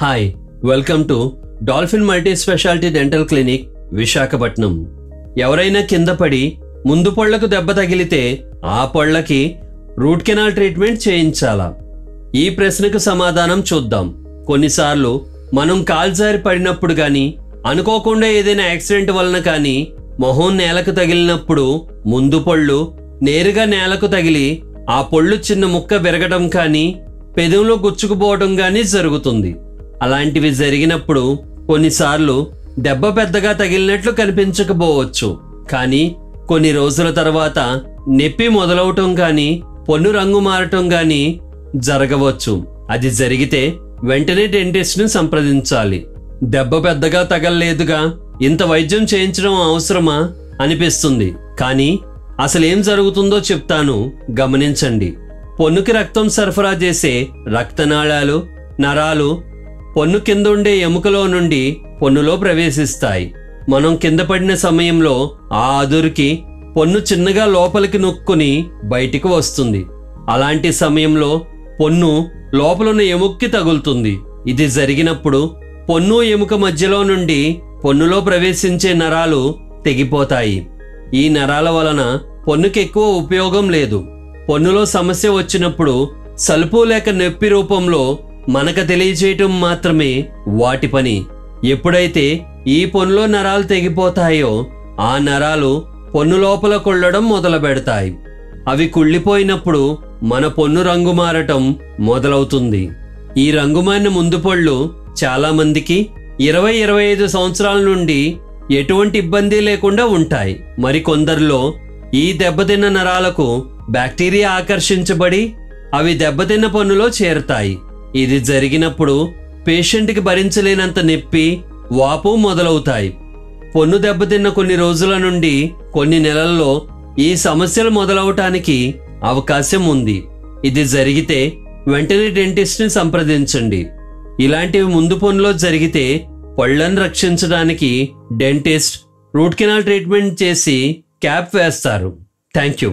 Hi, welcome to dolphin multi speciality dental clinic Visakhapatnam. ఎవరైనా కింద పడి ముందు పళ్లకు దెబ్బ తగిలితే ఆ పళ్లకి రూట్ కెనాల్ ట్రీట్మెంట్ చేయించాలా? ఈ ప్రశ్నకు సమాధానం చూద్దాం. కొన్నిసార్లు మనం కాల్జారి పడినప్పుడు కానీ, అనుకోకుండా ఏదైనా యాక్సిడెంట్ వలన కానీ మొహం నేలకు తగిలినప్పుడు ముందు పళ్ళు నేరుగా నేలకు తగిలి ఆ పళ్ళు చిన్న ముక్క విరగడం కానీ, పెదవులో గుచ్చుకుపోవడం కానీ జరుగుతుంది. అలాంటివి జరిగినప్పుడు కొన్నిసార్లు దెబ్బ పెద్దగా తగిలినట్లు కనిపించకపోవచ్చు, కానీ కొన్ని రోజుల తర్వాత నొప్పి మొదలవటం కానీ, పన్ను రంగు మారటం కానీ జరగవచ్చు. అది జరిగితే వెంటనే డెంటిస్ట్ని సంప్రదించాలి. దెబ్బ పెద్దగా తగలలేదుగా, ఇంత వైద్యం చేయించడం అవసరమా అనిపిస్తుంది. కానీ అసలేం జరుగుతుందో చెప్తాను, గమనించండి. పన్నుకి రక్తం సరఫరా చేసే రక్తనాళాలు, నరాలు పన్ను కింద ఉండే ఎముకలో నుండి పన్నులో ప్రవేశిస్తాయి. మనం కింద పడిన సమయంలో ఆ అదురుకి పన్ను చిన్నగా లోపలికి నొక్కుని బయటికి వస్తుంది. అలాంటి సమయంలో పన్ను లోపలున్న ఎముకకి తగులుతుంది. ఇది జరిగినప్పుడు పన్ను ఎముక మధ్యలో నుండి పన్నులో ప్రవేశించే నరాలు తెగిపోతాయి. ఈ నరాల వలన పన్నుకి ఎక్కువ ఉపయోగం లేదు. పన్నులో సమస్య వచ్చినప్పుడు సలుపు లేక నొప్పి రూపంలో మనకు తెలియజేయటం మాత్రమే వాటి పని. ఎప్పుడైతే ఈ పన్నులో నరాలు తెగిపోతాయో ఆ నరాలు పన్ను లోపల కుళ్ళడం మొదలు పెడతాయి. అవి కుళ్ళిపోయినప్పుడు మన పన్ను రంగు మారటం మొదలవుతుంది. ఈ రంగు మారిన ముందు పళ్ళు చాలా మందికి 20-25 సంవత్సరాల నుండి ఎటువంటి ఇబ్బంది లేకుండా ఉంటాయి. మరికొందరిలో ఈ దెబ్బతిన్న నరాలకు బ్యాక్టీరియా ఆకర్షించబడి అవి దెబ్బతిన్న పన్నులో చేరతాయి. ఇది జరిగినప్పుడు పేషెంట్కి భరించలేనంత నొప్పి, వాపు మొదలవుతాయి. పన్ను దెబ్బతిన్న కొన్ని రోజుల నుండి కొన్ని నెలల్లో ఈ సమస్యలు మొదలవటానికి అవకాశం ఉంది. ఇది జరిగితే వెంటనే డెంటిస్ట్ని సంప్రదించండి. ఇలాంటివి ముందు పన్నులో జరిగితే పళ్ళను రక్షించడానికి డెంటిస్ట్ రూట్ కెనాల్ ట్రీట్మెంట్ చేసి క్యాప్ వేస్తారు. Thank you.